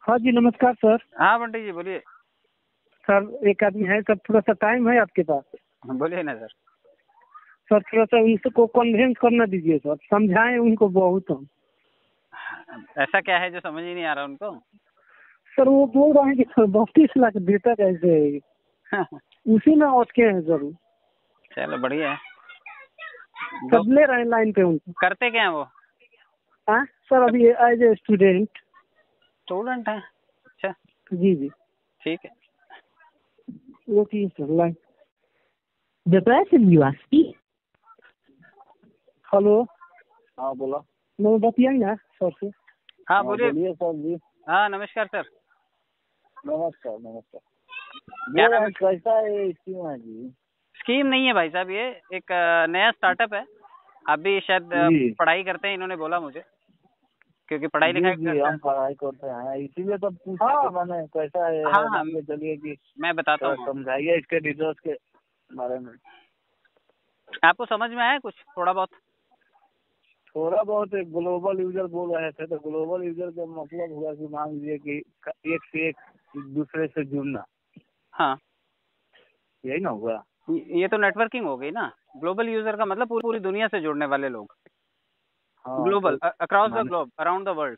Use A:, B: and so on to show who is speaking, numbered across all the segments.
A: हाँ जी, नमस्कार सर।
B: हाँ बंटी जी बोलिए।
A: सर एक आदमी है सर, थोड़ा सा टाइम है आपके पास?
B: बोलिए ना सर।
A: सर थोड़ा सा उनको कन्विंस करना दीजिए सर, समझाएं उनको बहुत हम।
B: ऐसा क्या है जो समझ ही नहीं आ रहा उनको?
A: सर वो बोल रहे हैं कि सर 32 लाख देता कैसे है, उसी में अटके हैं सर।
B: चलो बढ़िया है।
A: सब ले रहे हैं लाइन पे उनको।
B: करते क्या है वो?
A: हाँ सर, अभी एज ए स्टूडेंट।
B: स्टूडेंट है? अच्छा
A: जी जी,
B: ठीक है।
A: वो की sir line.
C: The person you are speaking.
A: Hello,
D: हाँ बोला।
A: मैं बतियाई ना सर से।
B: हाँ बोलिए।
D: सर जी।
B: हाँ नमस्कार सर।
D: नमस्कार नमस्कार।
B: क्या नाम है?
D: कैसा है स्कीम है जी?
B: स्कीम नहीं है भाई साहब, ये एक नया स्टार्टअप है। आप भी शायद पढ़ाई करते हैं, इन्होंने बोला मुझे, क्योंकि पढ़ाई लिखाई
D: जी हम पढ़ाई करते हैं, इसीलिए तो पूछा मैंने कैसा है।
B: हाँ हाँ
D: चलिए कि
B: मैं बताता हूँ।
D: समझाइए इसके डिटेल्स के बारे में।
B: आपको समझ में आया कुछ थोड़ा बहुत?
D: थोड़ा बहुत एक ग्लोबल यूजर बोल रहे थे, तो ग्लोबल यूजर का मतलब हुआ कि मान लीजिए कि एक से एक दूसरे से जुड़ना।
B: हाँ
D: यही ना हुआ?
B: ये तो नेटवर्किंग हो गई ना। ग्लोबल यूजर का मतलब पूरी दुनिया से जुड़ने वाले लोग।
D: हाँ,
B: global, across the globe, around the world,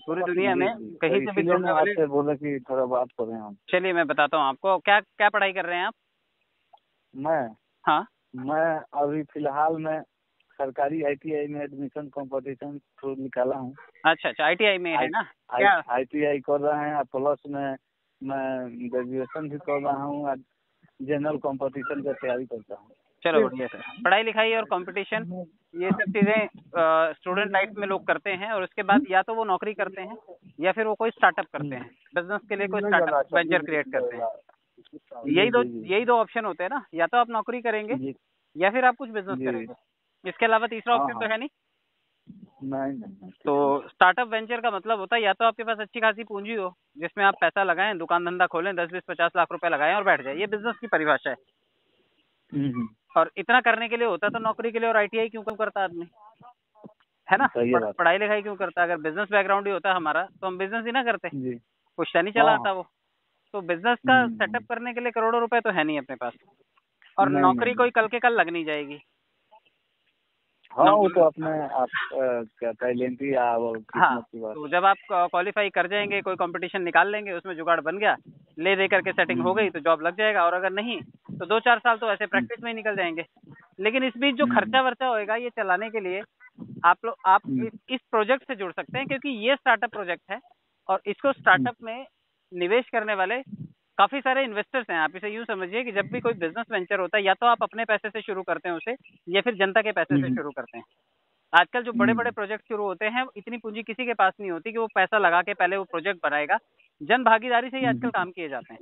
B: पूरी दुनिया में कहीं से भी जुड़ने वाले।
D: आपसे बोले कि थोड़ा बात करें हम।
B: चलिए मैं बताता हूँ आपको। क्या क्या पढ़ाई कर रहे हैं आप? हाँ
D: मैं अभी फिलहाल में सरकारी ITI में एडमिशन कंपटीशन थ्रू निकाला हूँ।
B: अच्छा ITI में है ना? क्या
D: ITI कर रहे हैं, प्लस में मैं ग्रेजुएशन भी कर रहा हूँ, जनरल कंपटीशन का तैयारी करता हूँ।
B: चलो बढ़िया सर। पढ़ाई लिखाई और कंपटीशन ये सब चीजें स्टूडेंट लाइफ में लोग करते हैं, और उसके बाद या तो वो नौकरी करते हैं या फिर वो कोई स्टार्टअप करते हैं, बिजनेस के लिए कोई स्टार्टअप वेंचर क्रिएट करते हैं। यही दो ऑप्शन होते हैं ना, या तो आप नौकरी करेंगे या फिर आप कुछ बिजनेस करेंगे। इसके अलावा तीसरा ऑप्शन तो है नहीं।
D: नहीं।
B: तो स्टार्टअप वेंचर का मतलब होता है या तो आपके पास अच्छी खासी पूंजी हो जिसमें आप पैसा लगाएं, दुकान धंधा खोलें, 10-20-50 लाख रुपए लगाएं और बैठ जाए। ये बिजनेस की परिभाषा है। और इतना करने के लिए होता तो नौकरी के लिए और ITI क्यों करता आदमी, है ना? पढ़ाई लिखाई क्यों करता? अगर बिजनेस बैकग्राउंड ही होता हमारा तो हम बिजनेस ही ना करते, कुछ नहीं चला आता वो। तो बिजनेस का सेटअप करने के लिए करोड़ों रुपए तो है नहीं अपने पास, और नौकरी कोई कल के कल लग नहीं जाएगी।
D: हाँ वो तो अपने आप क्या टैलेंट ही
B: हाँ, तो जब आप क्वालिफाई कर जाएंगे, कोई कंपटीशन निकाल लेंगे, उसमें जुगाड़ बन गया, ले दे करके सेटिंग हो गई तो जॉब लग जाएगा, और अगर नहीं तो 2-4 साल तो ऐसे प्रैक्टिस में ही निकल जाएंगे। लेकिन इस बीच जो खर्चा वर्चा होएगा ये चलाने के लिए आप इस प्रोजेक्ट से जुड़ सकते हैं, क्योंकि ये स्टार्टअप प्रोजेक्ट है और इसको स्टार्टअप में निवेश करने वाले काफी सारे इन्वेस्टर्स हैं। आप इसे यूं समझिए कि जब भी कोई बिजनेस वेंचर होता है या तो आप अपने पैसे से शुरू करते हैं उसे, या फिर जनता के पैसे से शुरू करते हैं। आजकल जो बड़े बड़े प्रोजेक्ट शुरू होते हैं, इतनी पूंजी किसी के पास नहीं होती कि वो पैसा लगा के पहले वो प्रोजेक्ट बनाएगा। जन भागीदारी से ही आजकल काम किए जाते हैं।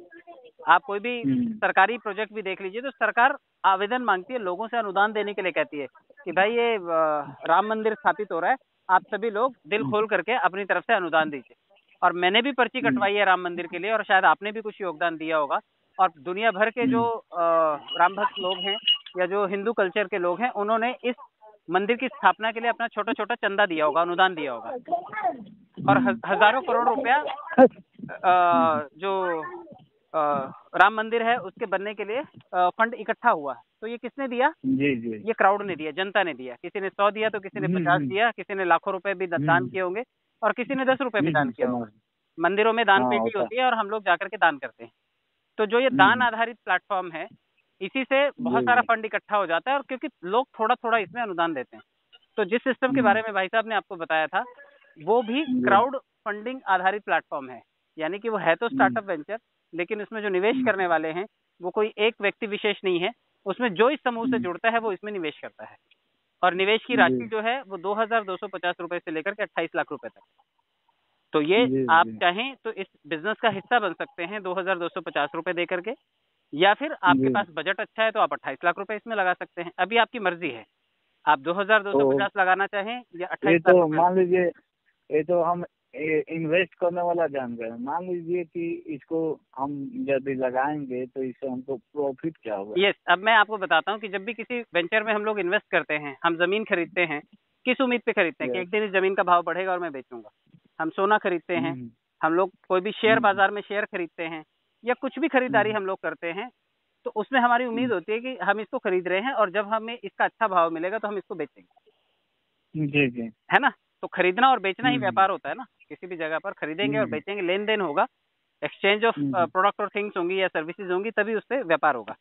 B: आप कोई भी सरकारी प्रोजेक्ट भी देख लीजिए तो सरकार आवेदन मांगती है, लोगों से अनुदान देने के लिए कहती है कि भाई ये राम मंदिर स्थापित हो रहा है, आप सभी लोग दिल खोल करके अपनी तरफ से अनुदान दीजिए। और मैंने भी पर्ची कटवाई है राम मंदिर के लिए, और शायद आपने भी कुछ योगदान दिया होगा। और दुनिया भर के जो राम भक्त लोग हैं या जो हिंदू कल्चर के लोग हैं, उन्होंने इस मंदिर की स्थापना के लिए अपना छोटा छोटा चंदा दिया होगा, अनुदान दिया होगा। और हजारों करोड़ रुपया जो राम मंदिर है उसके बनने के लिए फंड इकट्ठा हुआ। तो ये किसने दिया? ये क्राउड ने दिया, जनता ने दिया। किसी ने 100 दिया तो किसी ने 50 दिया, किसी ने लाखों रुपए भी दान किए होंगे, और किसी ने 10 रुपए भी दान किया होगा। मंदिरों में दान पेटी होती है और हम लोग जाकर के दान करते हैं। तो जो ये दान आधारित प्लेटफॉर्म है, इसी से बहुत सारा फंड इकट्ठा हो जाता है, और क्योंकि लोग थोड़ा थोड़ा इसमें अनुदान देते हैं। तो जिस सिस्टम के बारे में भाई साहब ने आपको बताया था, वो भी क्राउड फंडिंग आधारित प्लेटफॉर्म है। यानी कि वो है तो स्टार्टअप वेंचर, लेकिन उसमें जो निवेश करने वाले हैं वो कोई एक व्यक्ति विशेष नहीं है। उसमें जो इस समूह से जुड़ता है वो इसमें निवेश करता है, और निवेश की राशि जो है वो 2250 रुपए से लेकर के 28 लाख रुपए तक। तो ये आप चाहें तो इस बिजनेस का हिस्सा बन सकते हैं 2250 रुपए दे करके, या फिर आपके पास बजट अच्छा है तो आप 28 लाख रुपए इसमें लगा सकते हैं। अभी आपकी मर्जी है, आप 2250 लगाना चाहें या 28 लाख रुपए।
D: मान लीजिए ये तो हम इन्वेस्ट करने वाला जान गए। मान लीजिए कि इसको हम यदि लगाएंगे तो इससे हमको प्रॉफिट क्या होगा?
B: यस, अब मैं आपको बताता हूँ कि जब भी किसी वेंचर में हम लोग इन्वेस्ट करते हैं, हम जमीन खरीदते हैं, किस उम्मीद पे खरीदते हैं कि एक दिन इस जमीन का भाव बढ़ेगा और मैं बेचूंगा। हम सोना खरीदते हैं, हम लोग कोई भी शेयर बाजार में शेयर खरीदते हैं या कुछ भी खरीदारी हम लोग करते हैं, तो उसमें हमारी उम्मीद होती है कि हम इसको खरीद रहे हैं और जब हमें इसका अच्छा भाव मिलेगा तो हम इसको बेचेंगे।
D: जी जी।
B: है ना? तो खरीदना और बेचना ही व्यापार होता है ना। किसी भी जगह पर खरीदेंगे और बेचेंगे, लेन देन होगा, एक्सचेंज ऑफ प्रोडक्ट और थिंग्स होंगी या सर्विसेज होंगी, तभी उससे व्यापार होगा।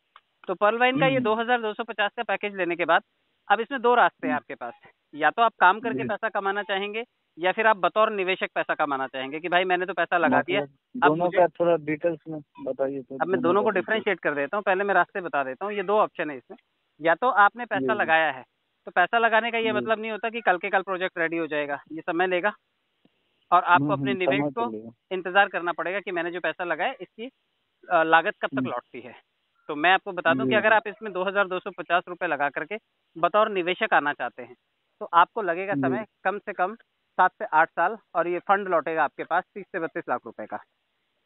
B: तो पर्ल वाइन का ये 2250 का पैकेज लेने के बाद अब इसमें दो रास्ते हैं आपके पास। या तो आप काम करके पैसा कमाना चाहेंगे या फिर आप बतौर निवेशक पैसा कमाना चाहेंगे कि भाई मैंने तो पैसा लगा दिया। अब
D: दोनों का थोड़ा डिटेल्स में बताइए। तो
B: अब मैं दोनों को डिफरेंशिएट कर देता हूँ। पहले मैं रास्ते बता देता हूँ। ये दो ऑप्शन है इसमें। या तो आपने पैसा लगाया है, तो पैसा लगाने का ये मतलब नहीं होता कि कल के कल प्रोजेक्ट रेडी हो जाएगा। ये समय लेगा और आपको अपने निवेश को इंतजार करना पड़ेगा कि मैंने जो पैसा लगाया इसकी लागत कब तक लौटती है। तो मैं आपको बता दूं कि अगर आप इसमें 2250 रुपए लगा करके बतौर निवेशक आना चाहते हैं तो आपको लगेगा समय कम से कम 7 से 8 साल, और ये फंड लौटेगा आपके पास 30 से 32 लाख रुपए का।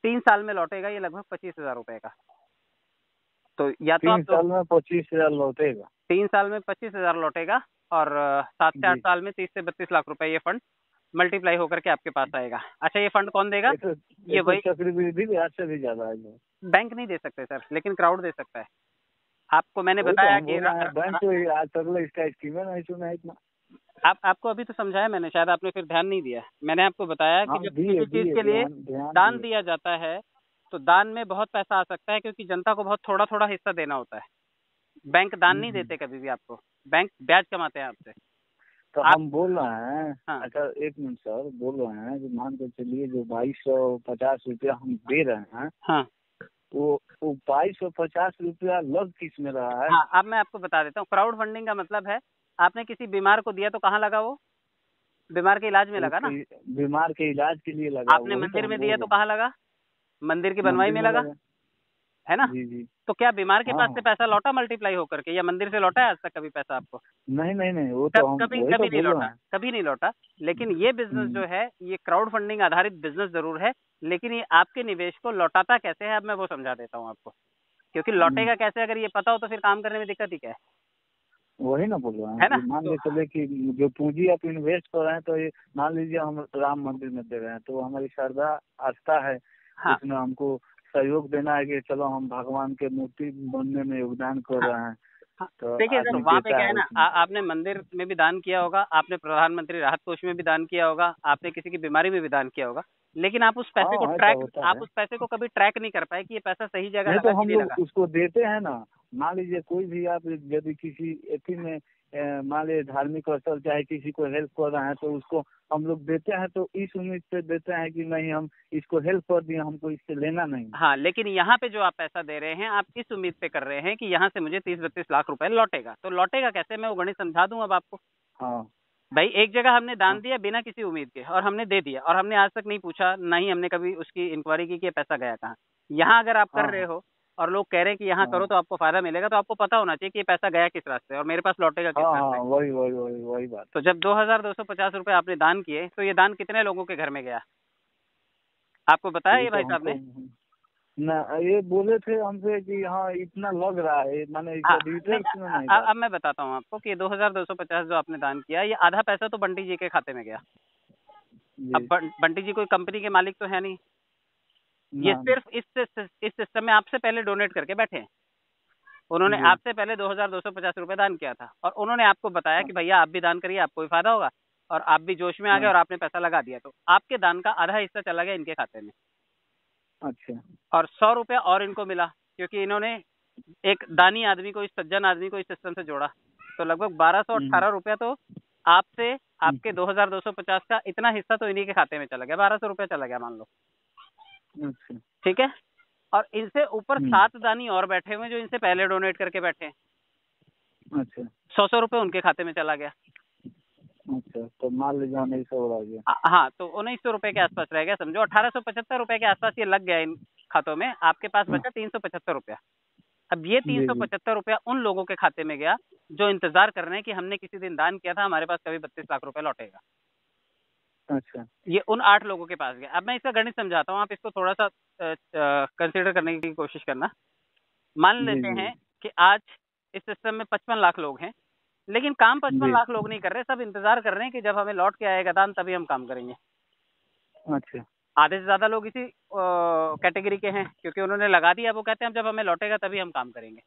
B: 3 साल में लौटेगा ये लगभग 25,000 रुपए का। तो या तो
D: 3 साल में 25,000 लौटेगा।
B: 3 साल में 25,000 लौटेगा और 7 से 8 साल में 30 से 32 लाख रुपए ये फंड मल्टीप्लाई होकर के आपके पास आएगा। अच्छा, ये फंड कौन देगा? ये वही
D: चक्रवृद्धि ब्याज से भी ज्यादा है।
B: बैंक नहीं दे सकते सर, लेकिन क्राउड दे सकता है। आपको मैंने बताया कि
D: बैंक तो आज तक इसका स्कीम नहीं सुना इतना।
B: आपको अभी तो समझाया मैंने, शायद आपने फिर ध्यान नहीं दिया। मैंने आपको बताया कि जब किसी चीज के लिए दान दिया जाता है तो दान में बहुत पैसा आ सकता है, क्योंकि जनता को बहुत थोड़ा थोड़ा हिस्सा देना होता है। बैंक दान नहीं देते कभी भी आपको, बैंक ब्याज कमाते हैं आपसे।
D: तो हम बोल रहे हैं।
B: हाँ।
D: अच्छा एक मिनट सर, बोल रहे हैं कि मान के चलिए जो 2250 रुपया हम दे रहे हैं,
B: हाँ,
D: वो 2250 रुपया लग किस में रहा है?
B: हाँ, अब मैं आपको बता देता हूँ। क्राउड फंडिंग का मतलब है आपने किसी बीमार को दिया तो कहाँ लगा? वो बीमार के इलाज में लगा ना।
D: बीमार के इलाज के लिए लगा।
B: आपने मंदिर में दिया तो कहाँ लगा? मंदिर की बनवाई में लगा, है ना।
D: जी जी।
B: तो क्या बीमार के पास से पैसा लौटा मल्टीप्लाई होकर के, या मंदिर से लौटा है आज तक कभी पैसा आपको?
D: नहीं नहीं नहीं, वो तो हम
B: कभी नहीं लौटा, कभी नहीं लौटा। लेकिन ये बिजनेस जो है ये क्राउड फंडिंग आधारित बिजनेस जरूर है, लेकिन ये आपके निवेश को लौटाता कैसे है अब मैं वो समझा देता हूँ आपको। क्योंकि लौटेगा कैसे अगर ये पता हो तो फिर काम करने में दिक्कत ही क्या है।
D: वही ना बोल रहे हैं,
B: है ना।
D: मान के चले कि जो पूंजी आप इन्वेस्ट कर रहे हैं, तो ये मान लीजिए हम राम मंदिर में दे रहे हैं, तो हमारी श्रद्धा आस्था है। हाँ। उसमें हमको सहयोग देना है कि चलो हम भगवान के मूर्ति बनने में योगदान कर रहे हैं। तो
B: देखिए सर, वहाँ पे क्या है ना, आपने मंदिर में भी दान किया होगा, आपने प्रधानमंत्री राहत कोष में भी दान किया होगा, आपने किसी की बीमारी में भी दान किया होगा, लेकिन आप उस पैसे को कभी ट्रैक नहीं कर पाए कि ये पैसा सही जगह लगा।
D: तो हम लोग उसको देते हैं ना। मान लीजिए कोई भी आप यदि किसी एथी में मान लीजिए धार्मिक स्थल चाहे किसी को हेल्प कर रहे हैं, तो उसको हम लोग देते हैं, तो इस उम्मीद से देते हैं कि नहीं हम इसको हेल्प कर दिए, हमको इससे लेना नहीं।
B: हाँ, लेकिन यहाँ पे जो आप पैसा दे रहे हैं आप इस उम्मीद पे कर रहे हैं कि यहाँ से मुझे 30-32 लाख रुपए लौटेगा। तो लौटेगा कैसे, मैं वो गणित समझा दूं अब आपको।
D: हाँ
B: भाई, एक जगह हमने दान दिया बिना किसी उम्मीद के और हमने दे दिया, और हमने आज तक नहीं पूछा, नहीं हमने कभी उसकी इंक्वायरी की कि पैसा गया कहाँ। यहाँ अगर आप कर रहे हो और लोग कह रहे हैं कि यहाँ करो तो आपको फायदा मिलेगा, तो आपको पता होना चाहिए कि ये पैसा गया किस रास्ते और मेरे पास लौटेगा किस रास्ते।
D: वही बात।
B: तो जब 2250 रुपए आपने दान किए, तो ये दान कितने लोगों के घर में गया आपको बताया ये भाई साहब ने?
D: ना, ये बोले थे हमसे कि हाँ इतना लग रहा है, माने डिटेल्स में नहीं।
B: अब मैं बताता हूँ आपको कि 2250 जो आपने दान किया, ये आधा पैसा तो बंटी जी के खाते में गया। अब बंटी जी कोई कंपनी के मालिक तो है नहीं, ये सिर्फ इस सिस्टम में आपसे पहले डोनेट करके बैठे हैं। उन्होंने आपसे पहले 2250 रुपए दान किया था और उन्होंने आपको बताया कि भैया आप भी दान करिए, आपको भी फायदा होगा, और आप भी जोश में आ गए और आपने पैसा लगा दिया, तो आपके दान का आधा हिस्सा चला गया इनके खाते में।
D: अच्छा।
B: और 100 रुपया और इनको मिला, क्योंकि इन्होंने एक दानी आदमी को, इस सज्जन आदमी को इस सिस्टम से जोड़ा। तो लगभग 1218 रुपया तो आपसे आपके 2250 का इतना हिस्सा तो इन्हीं के खाते में चला गया, 1200 रुपया चला गया मान लो। ठीक है। और इनसे ऊपर 7 दानी और बैठे हुए जो इनसे पहले डोनेट करके बैठे हैं।
D: अच्छा।
B: 100 रुपए उनके खाते में चला गया।
D: अच्छा, तो मान लीजिए 1900 रह गया।
B: हाँ, तो 1900 रुपए के आसपास रह गया, समझो 1875 रुपए के आसपास ये लग गया इन खातों में। आपके पास बचा 375 रुपया। अब ये 375 रुपया उन लोगों के खाते में गया जो इंतजार कर रहे हैं कि हमने किसी दिन दान किया था, हमारे पास कभी 32 लाख रुपए लौटेगा।
D: अच्छा। ये
B: उन 8 लोगों के पास गया। अब मैं इसका गणित समझाता हूँ, आप इसको थोड़ा सा कंसीडर करने की कोशिश करना। मान लेते हैं कि आज इस सिस्टम में 55 लाख लोग हैं, लेकिन काम 55 लाख लोग नहीं कर रहे, सब इंतजार कर रहे हैं कि जब हमें लौट के आएगा दान तभी हम काम करेंगे।
D: अच्छा।
B: आधे से ज्यादा लोग इसी कैटेगरी के हैं, क्योंकि उन्होंने लगा दिया। वो कहते हैं जब हमें लौटेगा तभी हम काम करेंगे।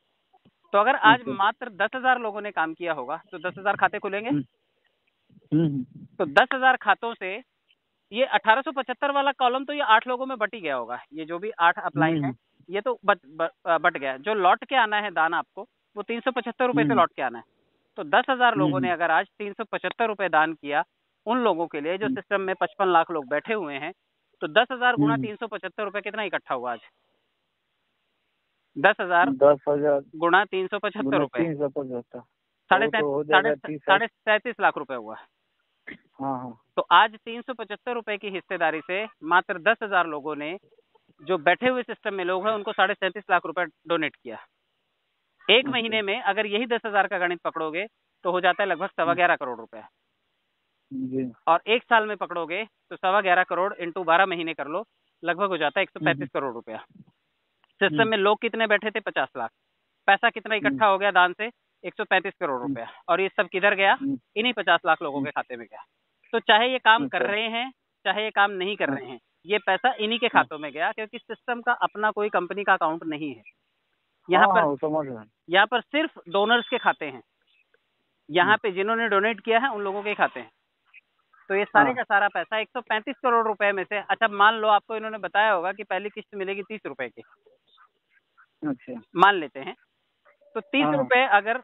B: तो अगर आज मात्र 10,000 लोगों ने काम किया होगा तो 10,000 खाते खुलेंगे। तो 10,000 खातों से ये 1875 वाला कॉलम तो ये 8 लोगों में बट ही गया होगा। ये जो भी 8 अप्लाई है ये तो बट गया। जो लौट के आना है दान आपको, वो 375 रुपए से लौट के आना है। तो 10,000 लोगों ने अगर आज 375 रुपए दान किया उन लोगों के लिए जो सिस्टम में 55 लाख लोग बैठे हुए हैं, तो 10,000 गुना 375 रुपए कितना इकट्ठा हुआ आज? 10,000 गुना 375 रुपए, 37.5 लाख रुपए हुआ।
D: हाँ।
B: तो आज 375 रुपए की हिस्सेदारी से मात्र 10,000 लोगों ने, जो बैठे हुए सिस्टम में लोग हैं, उनको 37.5 लाख रुपए डोनेट किया। एक महीने में अगर यही 10,000 का गणित पकड़ोगे तो हो जाता है लगभग 11.25 करोड़ रुपए। और एक साल में पकड़ोगे तो 11.25 करोड़ इंटू 12 महीने कर लो, लगभग हो जाता है 135 करोड़ रुपया। सिस्टम में लोग कितने बैठे थे? 50 लाख। पैसा कितना इकट्ठा हो गया दान से? 135 करोड़ रुपया। और ये सब किधर गया? इन्हीं 50 लाख लोगों के खाते में गया। तो चाहे ये काम कर रहे हैं चाहे ये काम नहीं कर रहे हैं, ये पैसा इन्हीं के खातों में गया, क्योंकि सिस्टम का अपना कोई कंपनी का अकाउंट नहीं है। यहाँ पर सिर्फ डोनर्स के खाते हैं। यहाँ पे जिन्होंने डोनेट किया है उन लोगों के खाते हैं। तो ये सारे का सारा पैसा 135 करोड़ रुपए में से, अच्छा मान लो आपको इन्होंने बताया होगा कि पहली किस्त मिलेगी 30 रुपए की,
D: अच्छा
B: मान लेते हैं। तो 30 रुपए अगर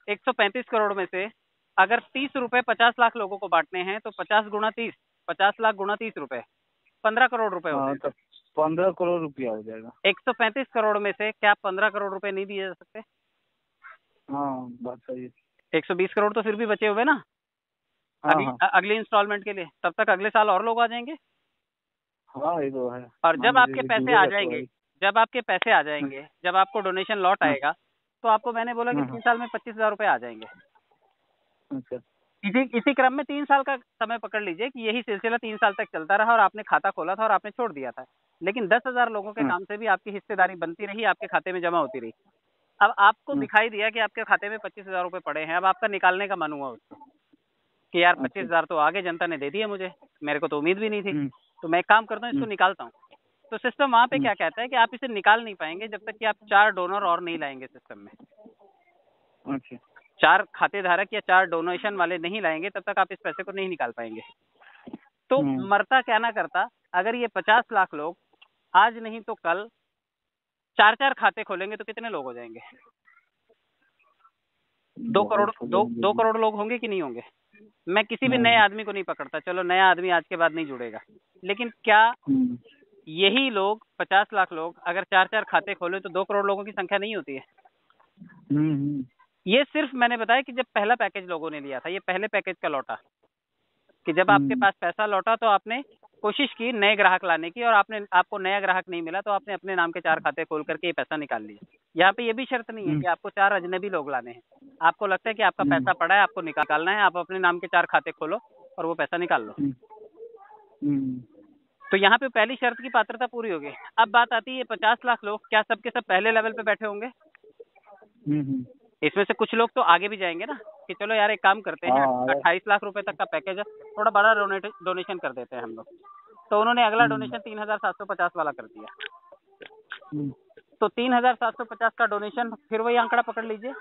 B: 135 करोड़ में से अगर 30 रुपए 50 लाख लोगों को बांटने हैं तो 50 गुना 30, 50 लाख गुना 30 रुपए, 15 करोड़ रुपए होते हैं।
D: तो 15 करोड़ रुपया हो जाएगा।
B: 135 करोड़ में से क्या 15 करोड़ रुपए नहीं दिए जा सकते?
D: हाँ, बात सही है।
B: 120 करोड़ तो फिर भी बचे हुए ना अगली इंस्टॉलमेंट के लिए। तब तक अगले साल और लोग आ जाएंगे।
D: हाँ, ये तो है।
B: और जब आपके पैसे आ जाएंगे, जब आपको डोनेशन लौट आएगा, तो आपको मैंने बोला कि 3 साल में 25,000 रुपए आ जाएंगे।
D: अच्छा।
B: इसी क्रम में 3 साल का समय पकड़ लीजिए कि यही सिलसिला 3 साल तक चलता रहा और आपने खाता खोला था और आपने छोड़ दिया था, लेकिन 10,000 लोगों के काम से भी आपकी हिस्सेदारी बनती रही, आपके खाते में जमा होती रही। अब आपको दिखाई दिया कि आपके खाते में 25,000 रुपए पड़े हैं। अब आपका निकालने का मन हुआ उसको कि यार 25,000 तो आगे जनता ने दे दिए मुझे, मेरे को तो उम्मीद भी नहीं थी, तो मैं एक काम करता हूँ, इसको निकालता हूँ। तो सिस्टम वहाँ पे क्या कहता है कि आप इसे निकाल नहीं पाएंगे जब तक कि आप 4 डोनर और नहीं लाएंगे सिस्टम में।
D: अच्छा।
B: 4 खाते धारक या 4 डोनेशन वाले नहीं लाएंगे तब तक आप इस पैसे को नहीं निकाल पाएंगे। तो मरता क्या ना करता, अगर ये 50 लाख लोग आज नहीं तो कल 4-4 खाते खोलेंगे तो कितने लोग हो जाएंगे? 2 करोड़ लोग होंगे कि नहीं होंगे? मैं किसी भी नए आदमी को नहीं पकड़ता, चलो नया आदमी आज के बाद नहीं जुड़ेगा, लेकिन क्या यही लोग 50 लाख लोग अगर 4-4 खाते खोले तो 2 करोड़ लोगों की संख्या नहीं होती है? ये सिर्फ मैंने बताया कि जब पहला पैकेज लोगों ने लिया था, ये पहले पैकेज का लौटा कि जब आपके पास पैसा लौटा तो आपने कोशिश की नए ग्राहक लाने की, और आपको नया ग्राहक नहीं मिला तो आपने अपने नाम के 4 खाते खोल करके ये पैसा निकाल लिया। यहाँ पे ये भी शर्त नहीं है कि आपको 4 अजनबी लोग लाने हैं। आपको लगता है कि आपका पैसा पड़ा है, आपको निकालना है, आप अपने नाम के 4 खाते खोलो और वो पैसा निकाल लो। तो यहाँ पे पहली शर्त की पात्रता पूरी होगी। अब बात आती है 50 लाख लोग, क्या सबके सब पहले लेवल पे बैठे होंगे? इसमें से कुछ लोग तो आगे भी जाएंगे ना कि चलो यार एक काम करते हैं, 28 लाख रुपए तक का पैकेज है, थोड़ा बड़ा डोनेशन कर देते हैं हम लोग। तो उन्होंने अगला डोनेशन 3,750 वाला कर दिया। तो 3,750 का डोनेशन, फिर वही आंकड़ा पकड़ लीजिए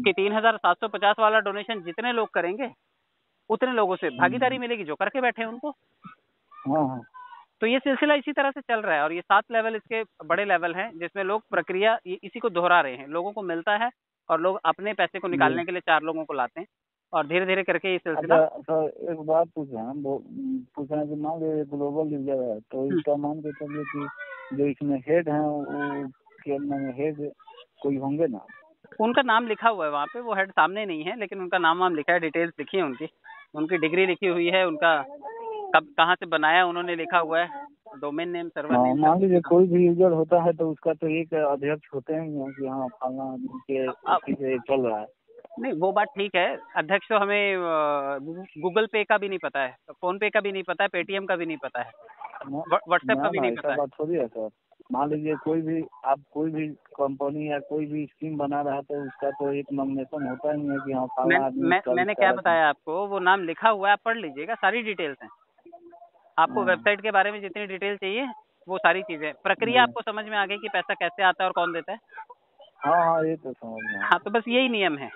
B: कि 3,750 वाला डोनेशन जितने लोग करेंगे उतने लोगों से भागीदारी मिलेगी जो करके बैठे हैं उनको। तो ये सिलसिला इसी तरह से चल रहा है। और ये 7 लेवल इसके बड़े लेवल हैं जिसमें लोग प्रक्रिया इसी को दोहरा रहे हैं। लोगों को मिलता है और लोग अपने पैसे को निकालने के लिए 4 लोगों को लाते हैं और धीरे धीरे करके ये सिलसिला।
D: अच्छा, एक बात पूछा कि मान लीजिए ग्लोबल लीडर है तो इसका मान के चलिए कि जो इसमें हेड है वो हेड कोई होंगे ना?
B: उनका नाम लिखा हुआ है वहाँ पे, वो हेड सामने नहीं है लेकिन उनका नाम लिखा है, डिटेल्स लिखी है उनकी डिग्री लिखी हुई है, उनका कब कहाँ से बनाया उन्होंने लिखा हुआ है, डोमेन नेम, सर्वर नेम।
D: मान लीजिए कोई भी यूजर होता है तो उसका तो एक अध्यक्ष होते हैं कि हाँ फलना के चल रहा है।
B: नहीं वो बात ठीक है, अध्यक्ष तो हमें गूगल पे का भी नहीं पता है, फोन पे का भी नहीं पता है, पेटीएम का भी नहीं पता है, व्हाट्सएप का भी नहीं पता है।
D: बात थोड़ी है सर। मान लीजिए कोई भी कंपनी या कोई भी स्कीम बना रहा है तो उसका तो एक नॉमिनेशन होता ही है कि हाँ
B: मैंने क्या बताया आपको, वो नाम लिखा हुआ है, आप पढ़ लीजिएगा, सारी डिटेल्स हैं। आपको वेबसाइट के बारे में जितनी डिटेल चाहिए वो सारी चीजें, प्रक्रिया आपको समझ में आ गई कि पैसा कैसे आता है और कौन देता है।
D: हाँ ये तो समझ में
B: हाँ, तो बस यही नियम है।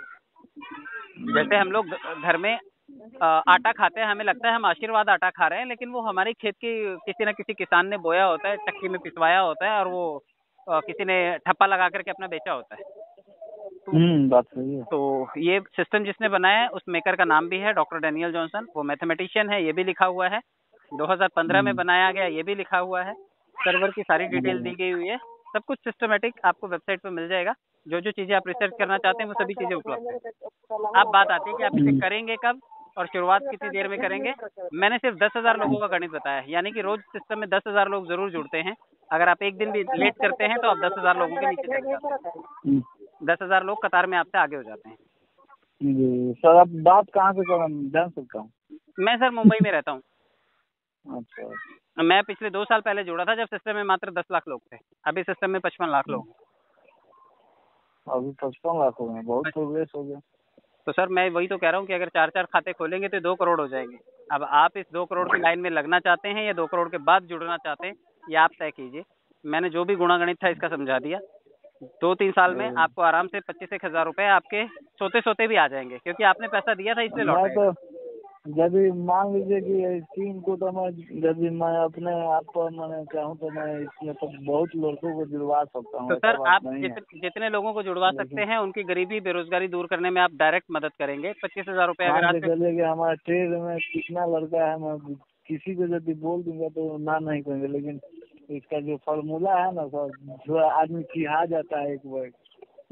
B: जैसे हम लोग घर में आटा खाते हैं, हमें लगता है हम आशीर्वाद आटा खा रहे हैं, लेकिन वो हमारी खेत की किसी न किसी किसान ने बोया होता है, चक्की में पिसवाया होता है, और वो किसी ने ठप्पा लगा करके अपना बेचा होता है।
D: बात सही है।
B: तो ये सिस्टम जिसने बनाया है उस मेकर का नाम भी है डॉक्टर डैनियल जॉनसन। वो मैथमेटिशियन है, ये भी लिखा हुआ है। 2015 में बनाया गया, ये भी लिखा हुआ है। सर्वर की सारी डिटेल दी गई हुई है, सब कुछ सिस्टमेटिक आपको वेबसाइट पे मिल जाएगा। जो जो चीजें आप रिसर्च करना चाहते हैं वो सभी चीजें उपलब्ध है। अब बात आती है कि आप इसे करेंगे कब और शुरुआत कितनी देर में करेंगे। मैंने सिर्फ 10,000 लोगों का गणित बताया है, यानी कि रोज सिस्टम में 10,000 लोग जरूर जुड़ते हैं। अगर आप एक दिन भी लेट करते हैं तो आप 10,000 लोगों के नीचे चले जाते हैं। 10,000 लोग कतार में आपसे आगे हो जाते हैं।
D: जी सर, आप बात कहाँ से कर जान सकता हूँ?
B: मैं सर मुंबई में रहता हूँ।
D: अच्छा।
B: मैं पिछले 2 साल पहले जुड़ा था जब सिस्टम में मात्र 10 लाख लोग थे। अभी सिस्टम में 55 लाख लोग हैं।
D: अभी 55 लाख हो गए, बहुत प्रोग्रेस हो गया।
B: तो सर मैं वही तो कह रहा हूँ कि अगर 4-4 खाते खोलेंगे तो 2 करोड़ हो जाएंगे। अब आप इस 2 करोड़ की लाइन में लगना चाहते हैं या 2 करोड़ के बाद जुड़ना चाहते हैं, ये आप तय कीजिए। मैंने जो भी गुणागणित था इसका समझा दिया। 2-3 साल में आपको आराम से 25,000 रुपए आपके सोते सोते भी आ जाएंगे, क्योंकि आपने पैसा दिया था इसलिए लौटाएगा।
D: जब मान लीजिए कि स्कीम को तो मैं जब मैं अपने आप पर मैंने चाहूँ तो मैं इसमें तो बहुत लोगों को जुड़वा सकता हूँ।
B: तो सर आप जितने लोगों को जुड़वा सकते हैं उनकी गरीबी बेरोजगारी दूर करने में आप डायरेक्ट मदद करेंगे। 25,000 रुपए अगर आप
D: चलिए कि हमारे ट्रेड में कितना लड़का है, मैं किसी को यदि बोल दूंगा तो ना नहीं कहेंगे, लेकिन इसका जो फॉर्मूला है ना सर, जो आदमी चिढ़ा जाता है एक बार।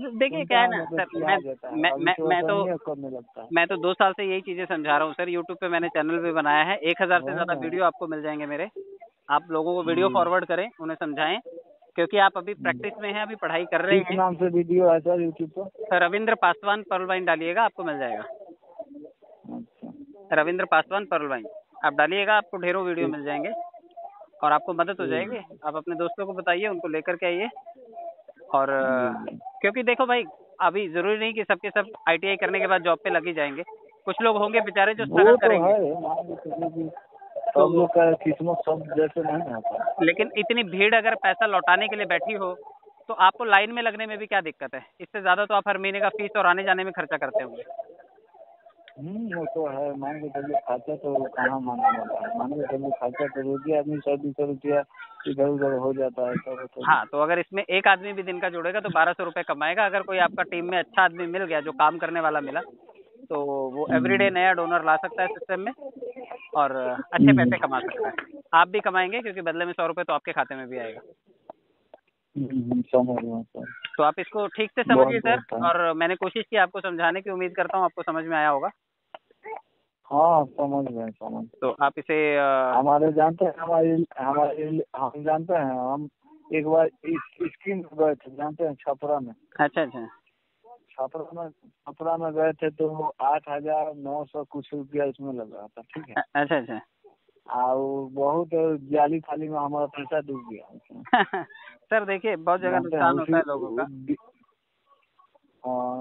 B: देखिए क्या है ना सर, मैं तो 2 साल से यही चीजें समझा रहा हूँ सर। यूट्यूब पे मैंने चैनल भी बनाया है, 1000 से ज्यादा वीडियो आपको मिल जाएंगे मेरे। आप लोगों को वीडियो फॉरवर्ड करें, उन्हें समझाएं, क्योंकि आप अभी प्रैक्टिस में हैं, अभी पढ़ाई कर रहे हैं।
D: किस नाम से वीडियो है सर यूट्यूब पर?
B: सर रविंद्र पासवान पर्लवाइन डालिएगा, आपको मिल जाएगा। रविंद्र पासवान पर्लवाइन आप डालिएगा, आपको ढेरों वीडियो मिल जाएंगे और आपको मदद हो जाएगी। आप अपने दोस्तों को बताइए, उनको लेकर के आइए। और क्योंकि देखो भाई, अभी जरूरी नहीं कि सबके सब ITI करने के बाद जॉब पे लग ही जाएंगे। कुछ लोग होंगे बेचारे जो स्ट्रगल करेंगे।
D: सब लोग का किस्मत सब जैसे नहीं होता।
B: लेकिन इतनी भीड़ अगर पैसा लौटाने के लिए बैठी हो तो आपको लाइन में लगने में भी क्या दिक्कत है। इससे ज्यादा तो आप हर महीने का फीस और आने जाने में खर्चा करते होंगे।
D: वो तो है। मान के चलिए खर्चा तो कहाँ मांगना होता है, मान के चलिए खर्चा तो रोज आदमी 100-200 रुपया इधर उधर हो जाता है तो।
B: हाँ, तो अगर इसमें एक आदमी भी दिन का जुड़ेगा तो 1200 रुपये कमाएगा। अगर कोई आपका टीम में अच्छा आदमी मिल गया जो काम करने वाला मिला तो वो एवरीडे नया डोनर ला सकता है सिस्टम में और अच्छे पैसे कमा सकता है। आप भी कमाएंगे क्योंकि बदले में 100 रुपये तो आपके खाते में भी आएगा। तो आप इसको ठीक से समझिए सर, और मैंने कोशिश की आपको समझाने की, उम्मीद करता हूँ आपको समझ में आया होगा।
D: हाँ समझ गए समझ।
B: तो आप इसे
D: हमारे जानते हैं, हम जानते हैं, हम एक बार स्कीम गए थे, जानते हैं, छपरा में।
B: अच्छा।
D: छपरा में गए थे तो 8,900 कुछ रुपया इसमें लग रहा था, ठीक है।
B: अच्छा।
D: और बहुत जाली थाली में हमारा पैसा डूब गया।
B: सर देखिए, बहुत जगह नुकसान होता है लोगों का।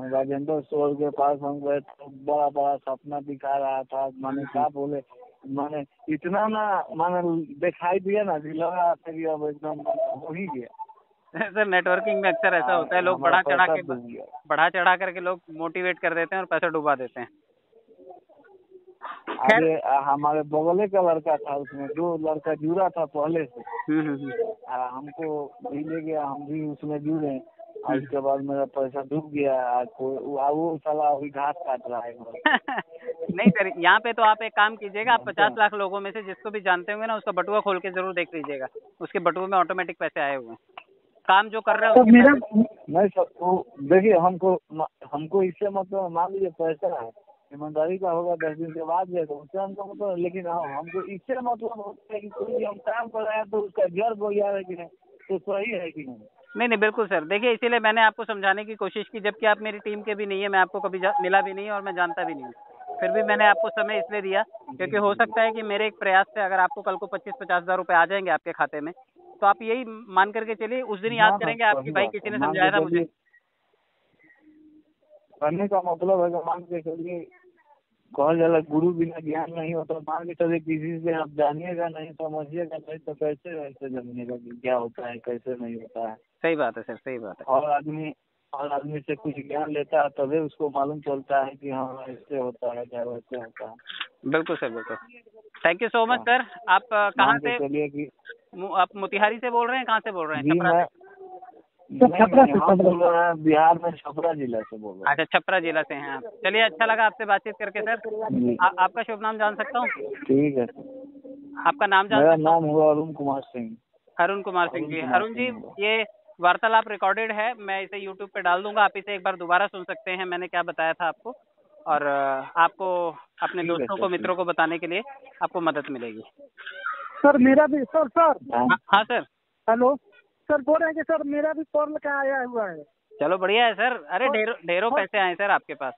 D: राजेंद्र स्टोर के पास हम गए तो बड़ा बड़ा सपना दिखा रहा था। माने क्या बोले, माने इतना ना माने दिखाई दिया ना, लग रहा था कि अब एकदम हो ही गया।
B: सर नेटवर्किंग में अक्सर ऐसा होता है, लोग बढ़ा चढ़ा करके लोग मोटिवेट कर देते हैं और पैसा डुबा देते हैं।
D: अरे हमारे बगले का लड़का था, उसमें जो लड़का जुड़ा था पहले से, हमको भी ले गया, हम भी उसमें जुड़े। उसके बाद मेरा पैसा डूब गया। वो साला अभी घास काट रहा है।
B: नहीं सर, यहाँ पे तो आप एक काम कीजिएगा, आप 50 लाख लोगों में से जिसको भी जानते होंगे ना, उसका बटुआ खोल के जरूर देख लीजिएगा। उसके बटुए में ऑटोमेटिक पैसे आए हुए हैं। काम जो कर रहे हैं
D: मेरा नहीं सर, वो देखिए हमको इससे मतलब, मान लीजिए पैसा है, ईमानदारी का होगा 10 दिन के बाद जाएगा, उससे हमको मतलब। लेकिन हमको इससे मतलब होता है कि कोई हम काम कर रहे हैं तो उसका जड़ बोया है कि नहीं, तो सही है कि नहीं।
B: नहीं बिल्कुल सर। देखिए इसीलिए मैंने आपको समझाने की कोशिश की, जबकि आप मेरी टीम के भी नहीं है, मैं आपको कभी मिला भी नहीं है और मैं जानता भी नहीं हूँ। फिर भी मैंने आपको समय इसलिए दिया क्योंकि हो सकता है कि मेरे एक प्रयास से अगर आपको कल को 25-50 हज़ार रुपये आ जाएंगे आपके खाते में, तो आप यही मान करके चलिए उस दिन याद करेंगे आपकी भाई किसी ने समझाया था मुझे।
D: करने का मतलब है मान के चलिए कहा जाला गुरु बिना ज्ञान नहीं होता। मान के चलिए किसी से आप जानिएगा नहीं, समझिएगा नहीं, तो कैसे वैसे जानिएगा कि क्या होता है कैसे नहीं होता है।
B: सही बात है सर, सही बात है।
D: और आदमी से कुछ ज्ञान लेता है तभी उसको मालूम चलता है कि हाँ ऐसे होता है क्या वैसे होता है।
B: बिल्कुल सर, बिल्कुल। Thank you so much sir. आप कहाँ से?
D: चलिए कि
B: आप मोतिहारी से बोल रहे हैं? कहाँ से बोल रहे हैं?
D: जी
B: छपरा
D: मैं बोल रहा है बिहार में छपरा जिला से बोल रहा हूँ।
B: अच्छा, छपरा जिला से हैं आप। चलिए, अच्छा लगा आपसे बातचीत करके सर। आपका शुभ नाम जान सकता हूँ?
D: ठीक है।
B: आपका नाम जान
D: मेरा
B: सकता हूँ?
D: नाम हुआ अरुण कुमार सिंह।
B: अरुण कुमार सिंह जी। अरुण जी, ये वार्तालाप रिकॉर्डेड है, मैं इसे यूट्यूब पे डाल दूंगा, आप इसे एक बार दोबारा सुन सकते हैं, मैंने क्या बताया था आपको, और आपको अपने दोस्तों को, मित्रों को बताने के लिए आपको मदद मिलेगी।
A: सर मेरा भी सर
B: हाँ सर।
A: हेलो सर, बोल रहे हैं कि सर मेरा भी कॉल का आया हुआ है।
B: चलो बढ़िया है सर। अरे ढेरों पैसे आए सर आपके पास।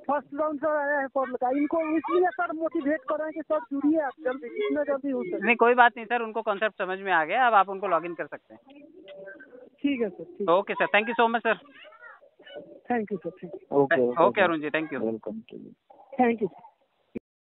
A: फर्स्ट राउंड सर आया है कॉल का। इनको इसलिए सर मोटिवेट कर रहे हैं कि सर जुड़िए आप जल्दी, जितना जल्दी हो सके।
B: नहीं, कोई बात नहीं सर, उनको कॉन्सेप्ट समझ में आ गया, अब आप उनको लॉग इन कर सकते हैं।
A: ठीक है सर, ठीक।
B: Okay sir, thank you so much sir.
A: Thank you sir, thank you.
B: Okay Arun ji, thank you.
D: Welcome.
A: Thank you.